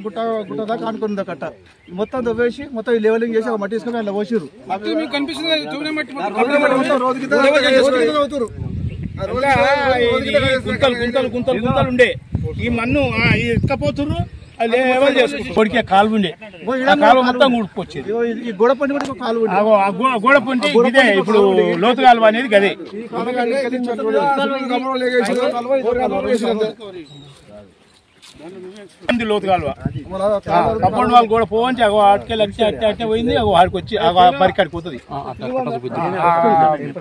గుట్ట దాకా ఆనుకుంది కట్ట మొత్తం దవ్వేసి మొత్తం లెవెలింగ్ చేసి ఒక మట్టి తీసుకుని అలా పోసిరు. గుంతలు ఉండే ఈ మన్ను ఎత్తుకపోతుర్రు కొడికే కాలువ ఉండే కాలువ మొత్తం కూడుకొచ్చేది. ఈ గోడ పండి కూడా కాలువ గోడ పండి ఇదే ఇప్పుడు లోతు కాలువ అనేది గదే లోతు కాలువ. కంపౌండ్ వాళ్ళు కూడా పోవంచి అటుకెళ్ళి అట్టే పోయింది ఆడికి వచ్చి పరికాడికి పోతుంది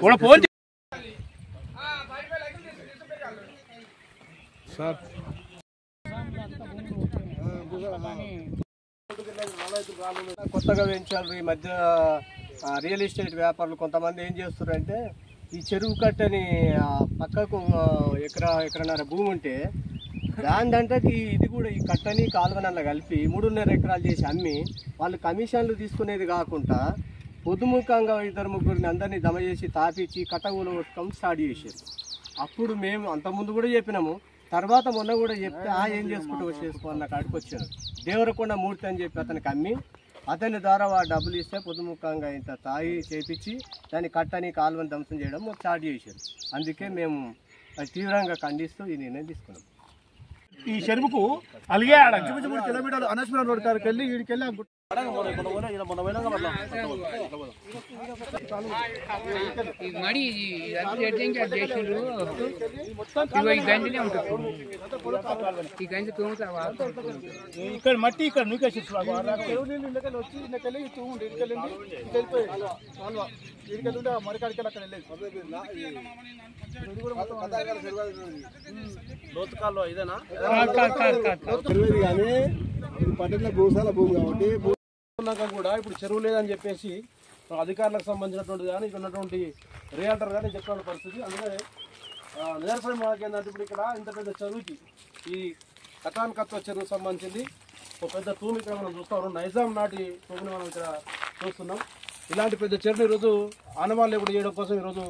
కూడా పోవంచి. కొత్తగా పెంచారు ఈ మధ్య రియల్ ఎస్టేట్ వ్యాపారులు కొంతమంది ఏం చేస్తున్నారంటే ఈ చెరువు కట్టని పక్కకు ఎకరన్నర భూమి ఉంటే దాంట్లో ఇది కూడా ఈ కట్టని కాలువనల్ల కలిపి 3.5 ఎకరాలు చేసి అమ్మి వాళ్ళు కమిషన్లు తీసుకునేది కాకుండా పొద్దుముఖంగా 2-3 అందరినీ జమ చేసి తాపించి కట్టగూలు కొట్టడం స్టార్ట్ చేశారు. అప్పుడు మేము అంతకుముందు కూడా చెప్పినాము, తర్వాత మొన్న కూడా చెప్తే ఏం చేసుకుంటూ చేసుకోన్న కాడికి వచ్చారు. దేవరకొండ మూర్తి అని చెప్పి అతనికి అమ్మి అతని ద్వారా వాడు డబ్బులు ఇస్తే పొద్దుముఖంగా ఇంత తాగి చేపించి దాన్ని కట్టని కాలువని ధ్వంసం చేయడం స్టార్ట్ చేశారు. అందుకే మేము తీవ్రంగా ఖండిస్తూ ఈ నిర్ణయం తీసుకున్నాం. ఈ చెరువుకు అలిగే 3 కిలోమీటర్లు అనస్పురం రోడ్ కాడికి వెళ్ళి వీడికెళ్ళి ఇక్కడ మట్టి ఇక్కడ నూకేసి మరికాడికి అక్కడ వెళ్ళేది లోతు కాలువ ఇదేనా కానీ పట్టణ భూసాల భూమి కాబట్టి కూడా ఇప్పుడు చెరువు లేదని చెప్పేసి అధికారులకు సంబంధించినటువంటి కానీ ఇక్కడ ఉన్నటువంటి రియాల్టర్ కానీ చెప్పిన పరిస్థితి. అందుకని నిదర్శనం మనకి ఏంటంటే ఇప్పుడు ఇక్కడ ఇంత పెద్ద చెరువుకి ఈ కటాన్ కత్వ చెరువుకు సంబంధించింది ఒక పెద్ద తూము ఇక్కడ మనం చూస్తాం. నైజాం నాటి తూముని మనం ఇక్కడ చూస్తున్నాం. ఇలాంటి పెద్ద చెరువుని ఈరోజు ఆనవాళ్ళు లేకుండా చేయడం కోసం ఈరోజు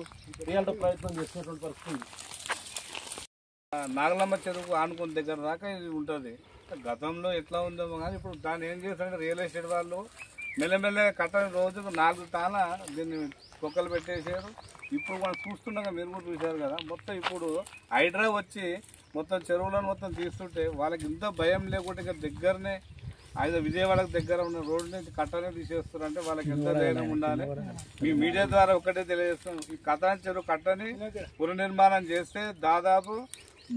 రియాల్టర్ ప్రయత్నం చేస్తున్నటువంటి పరిస్థితి. నాగలమ్మ చెరువుకు ఆనుకున్న దగ్గర దాకా ఇది ఉంటుంది. గతంలో ఎట్లా ఉందో కానీ ఇప్పుడు దాన్ని ఏం చేస్తారంటే రియల్ ఎస్టేట్ వాళ్ళు మెల్లమెల్లగా కట్టని రోజుకు 4 తాన దీన్ని కుక్కలు పెట్టేసారు. ఇప్పుడు మనం చూస్తుండగా మీరు కూడా చూశారు కదా, మొత్తం ఇప్పుడు హైడ్రా వచ్చి మొత్తం చెరువులను మొత్తం తీస్తుంటే వాళ్ళకి ఇంత భయం లేకుండా ఇక్కడ దగ్గరనే విజయవాడకు దగ్గర ఉన్న రోడ్డుని కట్టనే తీసేస్తారంటే వాళ్ళకి ఎంత ధైర్యం ఉండాలి. మీ మీడియా ద్వారా ఒకటే తెలియజేస్తాం, ఈ కటాన్ చెరువు కట్టని పునర్నిర్మాణం చేస్తే దాదాపు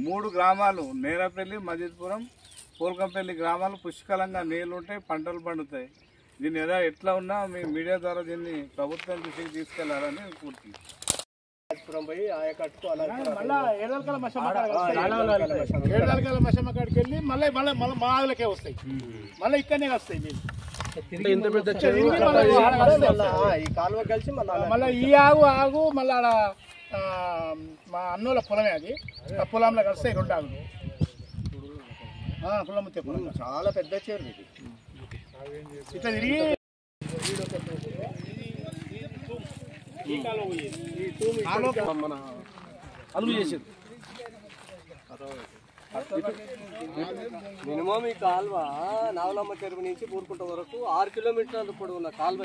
3 గ్రామాలు నేరపల్లి, మజిద్పురం, పోల్కంపల్లి గ్రామాలు పుష్కలంగా నీళ్లు ఉంటాయి, పంటలు పండుతాయి. దీన్ని ఎట్లా ఉన్నా మీ మీడియా ద్వారా దీన్ని ప్రభుత్వం దృష్టికి తీసుకెళ్లాలని పూర్తి పోయి ఆయకట్టుకు ఏడాదికాల మసమ్మ కాడికి వెళ్ళి మళ్ళీ మా ఆవులకే వస్తాయి, మళ్ళీ ఇక్కడనే వస్తాయి. ఇంత పెద్ద ఈ కాలువ కలిసి మళ్ళీ ఈ ఆగు మళ్ళీ ఆడ మా అన్నోళ్ళ పొలమే, అది ఆ పొలంలో కలిస్తాయి 2 ఆవులు. పొలం చాలా పెద్ద చెరువు ఇది. ఇట్లా తిరిగి మన అలుగు చేసేది మినిమం ఈ కాల్వ నావలమ్మ చెరువు నుంచి పూరుకుంట వరకు 6 కిలోమీటర్ల పొడవున్న కాల్వ.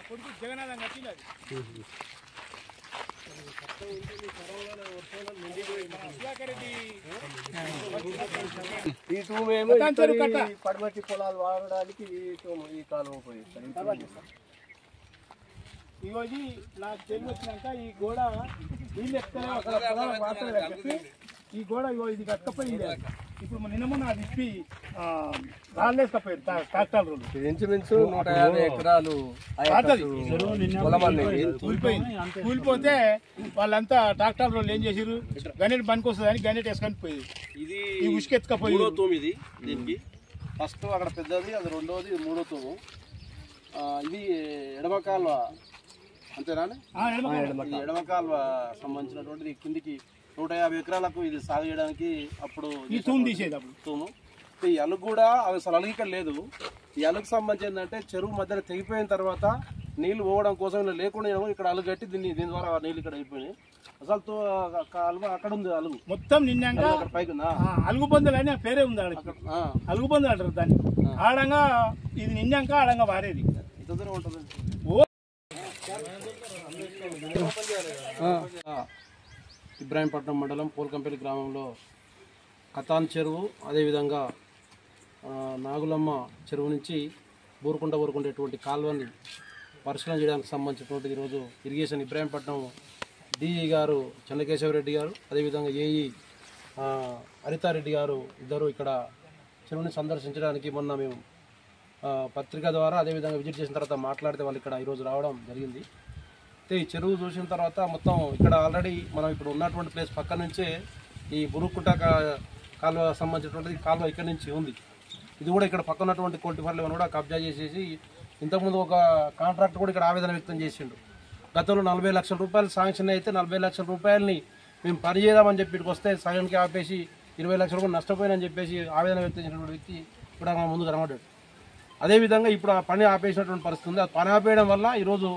కొడుకు జగన్నాథం కట్టింది అది. ఈ తూమేమో పడమటి పొలాలు వాడడానికి ఈ కాలువ ఉపయోగిస్తారు. ఈరోజు నాకు తెలివి వచ్చినాక ఈ గోడ నీళ్ళు ఎక్కడే వాటర్ చెప్పి ఈ గోడ ఇది కట్టపోయింది. ఇప్పుడు నిన్న అది ఇప్పి రాళ్ళేసుకపోయారు ట్రాక్టర్ రోడ్డు. ఇంచుమించు 150 ఎకరాలు కూలిపోతే వాళ్ళంతా ట్రాక్టర్ రోడ్లు ఏం చేసారు, గణేట్ బండికి వస్తుందని గణేట్ వేసుకొని పోయి ఇది ఈ ఉసుక ఎత్తుకపోయి. 3వ తూము ఇది. దీనికి ఫస్ట్ అక్కడ పెద్దది, అది 2వది, ఇది 3వ తూము. ఇది ఎడమ కాలువ అంతేనా? ఎడమ కాలువ సంబంధించినటువంటిది. కిందికి 150 ఎకరాలకు ఇది సాగు చేయడానికి అప్పుడు ఈ తూము తీసేది. అప్పుడు తూము ఈ అలుగు కూడా అసలు అలుగు ఇక్కడ లేదు. ఈ అలుగు సంబంధించి ఏంటంటే చెరువు మధ్యలో తెగిపోయిన తర్వాత నీళ్లు పోవడం కోసం ఇలా లేకుండా ఇక్కడ అలుగు కట్టి దీని ద్వారా నీళ్ళు ఇక్కడ అయిపోయినాయి. అసలు అక్కడ ఉంది అలుగు మొత్తం నిన్నంగా పైకి ఉందా అలుగు బందులు అని పేరే ఉంది అలుగు బందులు అంటారు దాన్ని. ఆడంగా ఇది నిన్నాక ఆడంగా వారేది ఎంత దూరం ఉంటుంది. ఇబ్రాహీంపట్నం మండలం పోల్కంపల్లి గ్రామంలో కతాన్ చెరువు, అదేవిధంగా నాగులమ్మ చెరువు నుంచి బూరుకుంట ఊరుకుండేటువంటి కాలువని పరిశీలన చేయడానికి సంబంధించినటువంటి ఈరోజు ఇరిగేషన్ ఇబ్రాహీంపట్నం డిఈ గారు చంద్రకేశవరెడ్డి గారు, అదేవిధంగా ఏఈ హరితారెడ్డి గారు ఇద్దరు ఇక్కడ చెరువుని సందర్శించడానికి మొన్న మేము పత్రిక ద్వారా అదేవిధంగా విజిట్ చేసిన తర్వాత మాట్లాడితే వాళ్ళు ఇక్కడ ఈరోజు రావడం జరిగింది. అయితే ఈ చెరువు చూసిన తర్వాత మొత్తం ఇక్కడ ఆల్రెడీ మనం ఇప్పుడు ఉన్నటువంటి ప్లేస్ పక్క నుంచే ఈ బురుకుంట కాలువ సంబంధించినటువంటి కాలువ ఇక్కడ నుంచి ఉంది. ఇది కూడా ఇక్కడ పక్కన ఉన్నటువంటి కోటిపల్లి కూడా కబ్జా చేసేసి ఇంతకుముందు ఒక కాంట్రాక్టర్ కూడా ఇక్కడ ఆవేదన వ్యక్తం చేసిండు. గతంలో 40 లక్షల రూపాయలు శాంక్షన్ అయితే 40 లక్షల రూపాయలని మేము పని చేద్దామని చెప్పి ఇక్కడికి వస్తే సగంకి ఆపేసి 20 లక్షలు కూడా నష్టపోయినని చెప్పేసి ఆవేదన వ్యక్తం చేసినటువంటి వ్యక్తి ఇప్పుడు మన ముందు కనబడ్డాడు. అదేవిధంగా ఇప్పుడు ఆ పని ఆపేసినటువంటి పరిస్థితి ఉంది. ఆ పని ఆపేయడం వల్ల ఈరోజు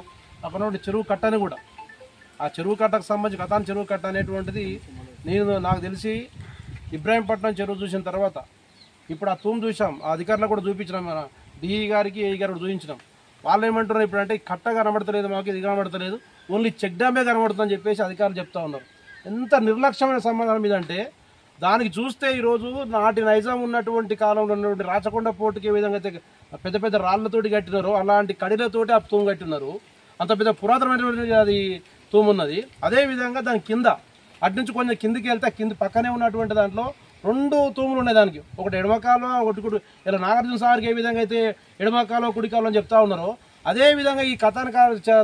అక్కడ చెరువు కట్టని కూడా ఆ చెరువు కట్టకు సంబంధించి కథాన్ చెరువు కట్ట అనేటువంటిది నాకు తెలిసి ఇబ్రాహీంపట్నం చెరువు చూసిన తర్వాత ఇప్పుడు ఆ తూము చూసాం, ఆ అధికారులకు కూడా చూపించినాం, మన డిఈ గారికి ఏఈ గారు కూడా చూపించినాం. వాళ్ళు ఏమంటున్నారు ఇప్పుడు అంటే కట్ట కనబడతలేదు, మాకు ఇది కనబడతలేదు, ఓన్లీ చెక్ డ్యామే కనబడుతుందని చెప్పేసి అధికారులు చెప్తా ఉన్నారు. ఎంత నిర్లక్ష్యమైన సమాధానం ఇదంటే దానికి చూస్తే ఈరోజు నాటి నైజాం ఉన్నటువంటి కాలంలో ఉన్నటువంటి రాచకొండ పోర్టుకి ఏ విధంగా అయితే పెద్ద పెద్ద రాళ్లతోటి కట్టినారో అలాంటి కడిలతోటి ఆ తూము కట్టినారు. అంత పెద్ద పురాతనమైనటువంటి అది తూము ఉన్నది. అదేవిధంగా దాని కింద అటు నుంచి కొంచెం కిందికి వెళ్తే కింది పక్కనే ఉన్నటువంటి దాంట్లో 2 తూములు ఉన్నాయి. దానికి ఒకటి ఎడమకాలం ఒకటి కుడి. ఇలా నాగార్జున సాగర్కి ఏ విధంగా అయితే ఎడమకాలం కుడికాలం అని చెప్తా ఉన్నారో అదేవిధంగా ఈ కథాన్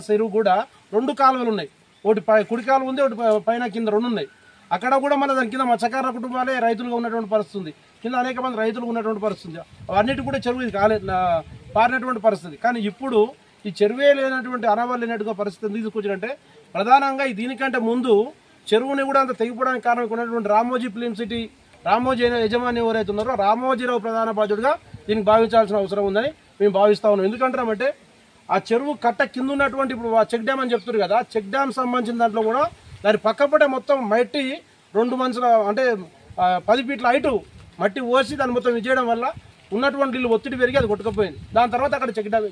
చెరువు కూడా 2 కాలువలు ఉన్నాయి. ఒకటి కుడికాలం ఉంది, ఒకటి పైన కింద 2 ఉన్నాయి. అక్కడ కూడా మన దాని కింద మత్స్యకారుల కుటుంబాలే రైతులుగా ఉన్నటువంటి పరిస్థితి ఉంది. కింద అనేక మంది రైతులు ఉన్నటువంటి పరిస్థితి. అవన్నిటి కూడా చెరువు ఇది పారినటువంటి పరిస్థితి. కానీ ఇప్పుడు ఈ చెరువే లేనటువంటి అనవలేనట్టుగా పరిస్థితి తీసుకొచ్చినట్టే ప్రధానంగా దీనికంటే ముందు చెరువుని కూడా అంత తెగిపోవడానికి కారణం ఉన్నటువంటి రామోజీ ఫిలిం సిటీ రామోజీ యజమాని ఎవరైతే ఉన్నారో రామోజీరావు ప్రధాన బాధ్యుడిగా దీనికి భావించాల్సిన అవసరం ఉందని మేము భావిస్తా ఉన్నాం. ఎందుకంటామంటే ఆ చెరువు కట్ట కింద ఉన్నటువంటి ఇప్పుడు చెక్ డ్యామ్ అని చెప్తారు కదా, చెక్ డ్యామ్ సంబంధించిన దాంట్లో కూడా దాని పక్కపటే మొత్తం మట్టి 2 మంచుల అంటే 10 ఫీట్ల హైటు మట్టి పోసి దాన్ని మొత్తం చేయడం వల్ల ఉన్నటువంటి నీళ్ళు ఒత్తిడి పెరిగి అది కొట్టుకుపోయింది. దాని తర్వాత అక్కడ చెక్ డ్యామ్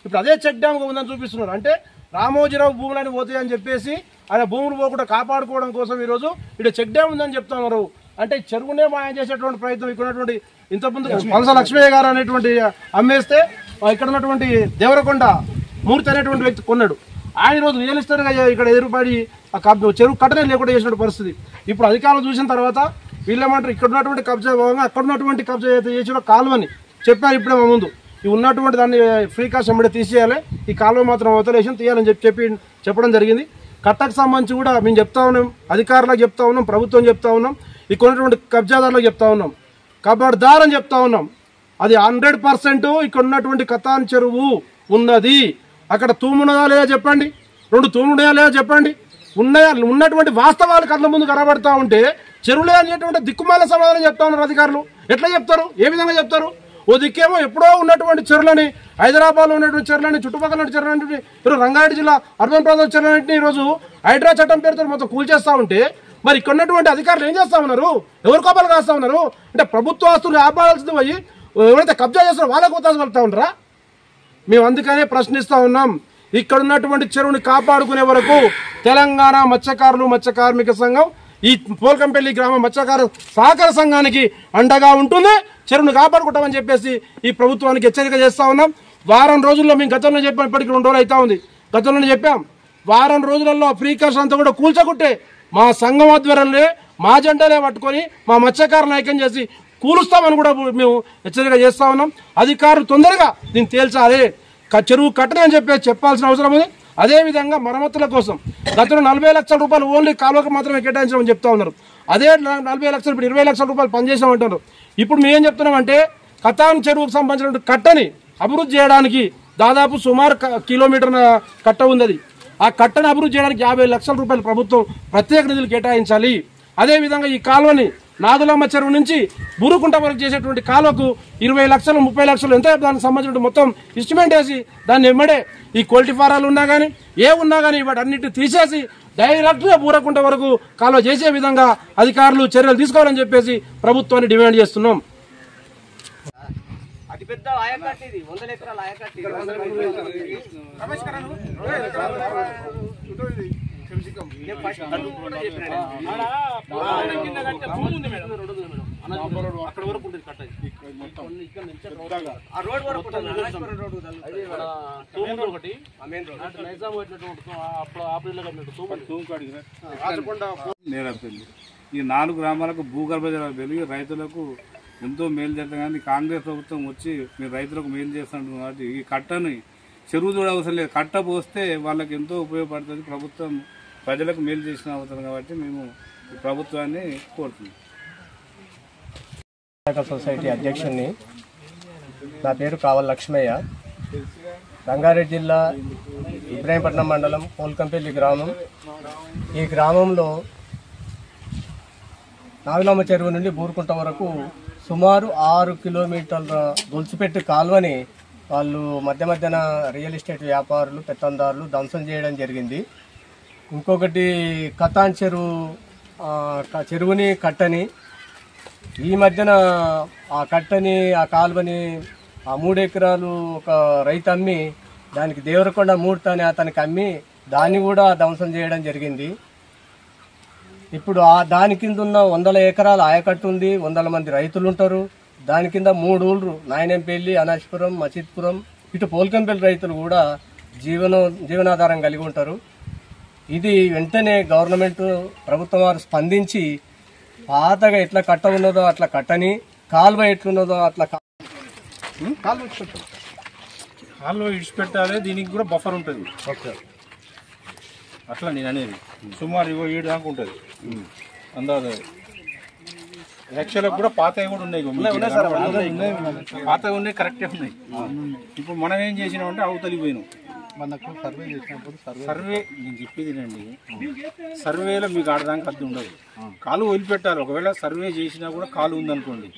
ఇప్పుడు అదే చెక్ డ్యామ్గా ఉందని చూపిస్తున్నారు. అంటే రామోజీరావు భూములని పోతాయని చెప్పేసి ఆయన భూములు పోకుండా కాపాడుకోవడం కోసం ఈరోజు ఇక్కడ చెక్ డ్యామ్ ఉందని చెప్తున్నారు. అంటే చెరువునే మాయం చేసేటువంటి ప్రయత్నం ఇక్కడ ఉన్నటువంటి ఇంతకుముందు పలస లక్ష్మయ్య గారు అనేటువంటి అమ్మేస్తే ఇక్కడ ఉన్నటువంటి దేవరకొండ మూర్తి అనేటువంటి వ్యక్తి కొన్నాడు. ఆయన రోజు రియల్ ఎస్టేట్గా ఇక్కడ ఎదురుపడి ఆ చెరువు కట్టనే లేకుండా చేసిన పరిస్థితి. ఇప్పుడు అధికారులు చూసిన తర్వాత వీళ్ళేమంటారు ఇక్కడ ఉన్నటువంటి కబ్జా భాగంగా అక్కడ ఉన్నటువంటి కబ్జా అయితే చేసిన కాలువని చెప్పారు. ఇప్పుడే మా ముందు ఈ ఉన్నటువంటి దాన్ని ఫ్రీ కాస్ట్ ఎమ్మడే తీసేయాలి, ఈ కాలువ మాత్రం అవతలేషన్ తీయాలని చెప్పడం జరిగింది. కట్టకు సంబంధించి కూడా మేము చెప్తా ఉన్నాం, అధికారులకు చెప్తా ఉన్నాం, ప్రభుత్వం చెప్తా ఉన్నాం, ఇక్కడ ఉన్నటువంటి కబ్జాదారులకు చెప్తా ఉన్నాం, కబడ్దారని చెప్తా ఉన్నాం. అది 100% ఇక్కడ ఉన్నటువంటి కథాన్ చెరువు ఉన్నది. అక్కడ తూమున్నదా లేదా చెప్పండి, 2 తూములు ఉన్నాయా లేదా చెప్పండి. ఉన్నటువంటి వాస్తవాలు కళ్ళ ముందు కనబడతా ఉంటే చెరువులే అనేటువంటి దిక్కుమాల సమాధానం చెప్తా ఉన్నారు అధికారులు. ఎట్లా చెప్తారు, ఏ విధంగా చెప్తారు? ఓ దిక్కేమో ఎప్పుడో ఉన్నటువంటి చెరువులని, హైదరాబాద్లో ఉన్నటువంటి చెరువులని, చుట్టుపక్కల ఉన్న చెరువులని, ఈరోజు రంగారెడ్డి జిల్లా అర్బన్ ప్రాంతం చెరువులన్నింటినీ ఈరోజు హైడ్రా చట్టం పేరుతో మొత్తం కూల్చేస్తా ఉంటే మరి ఇక్కడ ఉన్నటువంటి అధికారులు ఏం చేస్తా ఉన్నారు? ఎవరు కోపాలు కాస్తా ఉన్నారు? అంటే ప్రభుత్వ ఆస్తులు ఆపాల్సింది పోయి ఎవరైతే కబ్జా చేస్తారో వాళ్ళకు కోతాసు వెళ్తా ఉంటారా? మేము అందుకనే ప్రశ్నిస్తా ఉన్నాం. ఇక్కడ ఉన్నటువంటి చెరువుని కాపాడుకునే వరకు తెలంగాణ మత్స్యకారులు మత్స్య కార్మిక సంఘం ఈ పోల్కంపల్లి గ్రామ మత్స్యకార సహకార సంఘానికి అండగా ఉంటుంది. చెరువుని కాపాడుకుంటామని చెప్పేసి ఈ ప్రభుత్వానికి హెచ్చరిక చేస్తా ఉన్నాం. వారం రోజుల్లో మేము గతంలో చెప్పాం, ఇప్పటికి 2 రోజులు అవుతా ఉంది. గతంలోనే చెప్పాం, వారం రోజులలో ఫ్రీ కాస్ట్ అంతా కూడా కూల్చకుంటే మా సంఘం ఆధ్వర్యంలో మా జెండాలే పట్టుకొని మా మత్స్యకారులను ఐక్యం చేసి కూలుస్తామని కూడా మేము హెచ్చరిక చేస్తా ఉన్నాం. అధికారులు తొందరగా దీన్ని తేల్చాలి, చెరువు కట్టని అని చెప్పాల్సిన అవసరం ఉంది. అదేవిధంగా మరమ్మతుల కోసం గతంలో 40 లక్షల రూపాయలు ఓన్లీ కాలువకు మాత్రమే కేటాయించమని చెప్తా ఉన్నారు. అదే 40 లక్షలు ఇప్పుడు 20 లక్షల రూపాయలు పనిచేసామంటున్నారు. ఇప్పుడు మేము ఏం చెప్తున్నామంటే కథాన్ చెరువుకు సంబంధించిన కట్టని అభివృద్ధి చేయడానికి దాదాపు సుమారు కిలోమీటర్ కట్ట ఉంది. ఆ కట్టను అభివృద్ధి చేయడానికి 50 లక్షల రూపాయలు ప్రభుత్వం ప్రత్యేక నిధులు కేటాయించాలి. అదేవిధంగా ఈ కాలువని నాగులమ్మ చెరువు నుంచి బూరుకుంట వరకు చేసేటువంటి కాలువకు 20 లక్షలు 30 లక్షలు ఎంత దానికి సంబంధించిన మొత్తం ఇన్స్ట్రుమెంట్ వేసి దాన్ని ఎమ్మడే ఈ కోల్టీ ఫారాలు ఉన్నా కానీ ఉన్నా కానీ వాటి అన్నింటినీ తీసేసి డైరెక్ట్ గా బూరకుంట వరకు కాలువ చేసే విధంగా అధికారులు చర్యలు తీసుకోవాలని చెప్పేసి ప్రభుత్వాన్ని డిమాండ్ చేస్తున్నాం. అతిపెద్ద ఆయకట్టు ఇది, 100 ఎకరాల ఆయకట్టు. ఈ 4 గ్రామాలకు భూగర్భ జలాలు పెరిగి రైతులకు ఎంతో మేలు చేస్తాం. కానీ కాంగ్రెస్ ప్రభుత్వం వచ్చి మీరు రైతులకు మేలు చేస్తున్నారు కాబట్టి ఈ కట్టని చెరువు చూడ అవసరం లేదు, కట్ట పోస్తే వాళ్ళకి ఎంతో ఉపయోగపడుతుంది. ప్రభుత్వం ప్రజలకు మేలు చేసిన అవసరం కాబట్టి మేము ఈ ప్రభుత్వాన్ని కోరుతున్నాం. సొసైటీ అధ్యక్షుడిని. నా పేరు కావల లక్ష్మయ్య. రంగారెడ్డి జిల్లా ఇబ్రాహీంపట్నం మండలం పోల్కంపల్లి గ్రామం. ఈ గ్రామంలో నాగులమ్మ చెరువు నుండి బూరుకుంట వరకు సుమారు 6 కిలోమీటర్ల గొలుసుపెట్టి కాలువని వాళ్ళు మధ్యన రియల్ ఎస్టేట్ వ్యాపారులు పెత్తందారులు ధ్వంసం చేయడం జరిగింది. ఇంకొకటి కతాన్ చెరువుని కట్టని ఈ మధ్యన ఆ కట్టని ఆ కాలువని ఆ 3 ఎకరాలు ఒక రైతు అమ్మి దానికి దేవరకొండ మూర్తి అతనికి అమ్మి దాన్ని కూడా ధ్వంసం చేయడం జరిగింది. ఇప్పుడు దాని కింద ఉన్న 100 ఎకరాల ఆయకట్టు ఉంది, 100 మంది రైతులు ఉంటారు. దాని కింద 3 ఊళ్ళు నాయనంపల్లి, అనాజ్పురం, మసీద్పురం, ఇటు పోల్కంపల్లి రైతులు కూడా జీవనాధారం కలిగి ఉంటారు. ఇది వెంటనే గవర్నమెంట్ ప్రభుత్వం వారు స్పందించి పాతగా ఎట్లా కట్ట ఉన్నదో అట్లా కట్టని, కాలువ ఎట్లున్నదో అట్లా కాలువ ఇడిచిపెట్టాలి. దీనికి కూడా బఫర్ ఉంటుంది. అట్లా నేను అనేది సుమారు 7 దాకా ఉంటుంది అందాజ. యాక్చువల్గా కూడా పాతవి కూడా ఉన్నాయి, పాతవి ఉన్నాయి, కరెక్టే ఉన్నాయి. ఇప్పుడు మనం ఏం చేసినామంటే అవతలికి పోయినాం. మనకు సర్వే చేసినప్పుడు సర్వే నేను చెప్పేదినండి, సర్వేలో మీకు ఆడదానికి అర్థం ఉండదు. కాలువ వదిలిపెట్టాలి. ఒకవేళ సర్వే చేసినా కూడా కాలువ ఉందనుకోండి,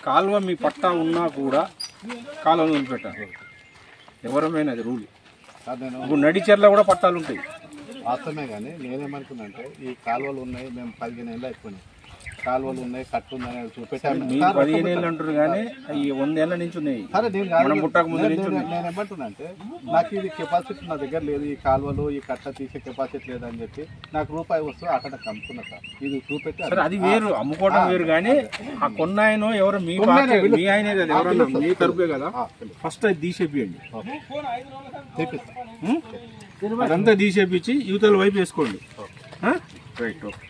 కాలువ మీ పట్టా ఉన్నా కూడా కాలువను వదిలిపెట్టాలి. ఎవరమైనా అది రూల్. ఇప్పుడు నడిచెర్ల కూడా పట్టాలు ఉంటాయి. వాస్తవమే కానీ నేనేమనుకున్నా అంటే ఈ కాలువలు ఉన్నాయి, మేము 15 ఏళ్ళు అయిపోయినాయి, కాలువలు ఉన్నాయి, కట్టు ఉందని చూపెట్టాను. 15 ఏళ్ళు అంటారు కానీ ఈ 100 ఏళ్ళ నుంచి ఉన్నాయి. నేనేమంటున్నా అంటే నాకు ఇది కెపాసిటీ నా దగ్గర లేదు, ఈ కాలువలు ఈ కట్ట తీసే కెపాసిటీ లేదని చెప్పి నాకు రూపాయి వస్తువు అక్కడ అమ్ముకున్నా సార్. ఇది చూపెట్టి అది వేరు, అమ్ముకోవడం వేరు. కానీ ఆ కొన్నాయనో ఎవరు మీ ఆయనే కదా, ఎవరన్నా మీ తరపే కదా, ఫస్ట్ అది తీసేపియండి. అదంతా తీసేపించి యువతల వైపు వేసుకోండి. Right, okay.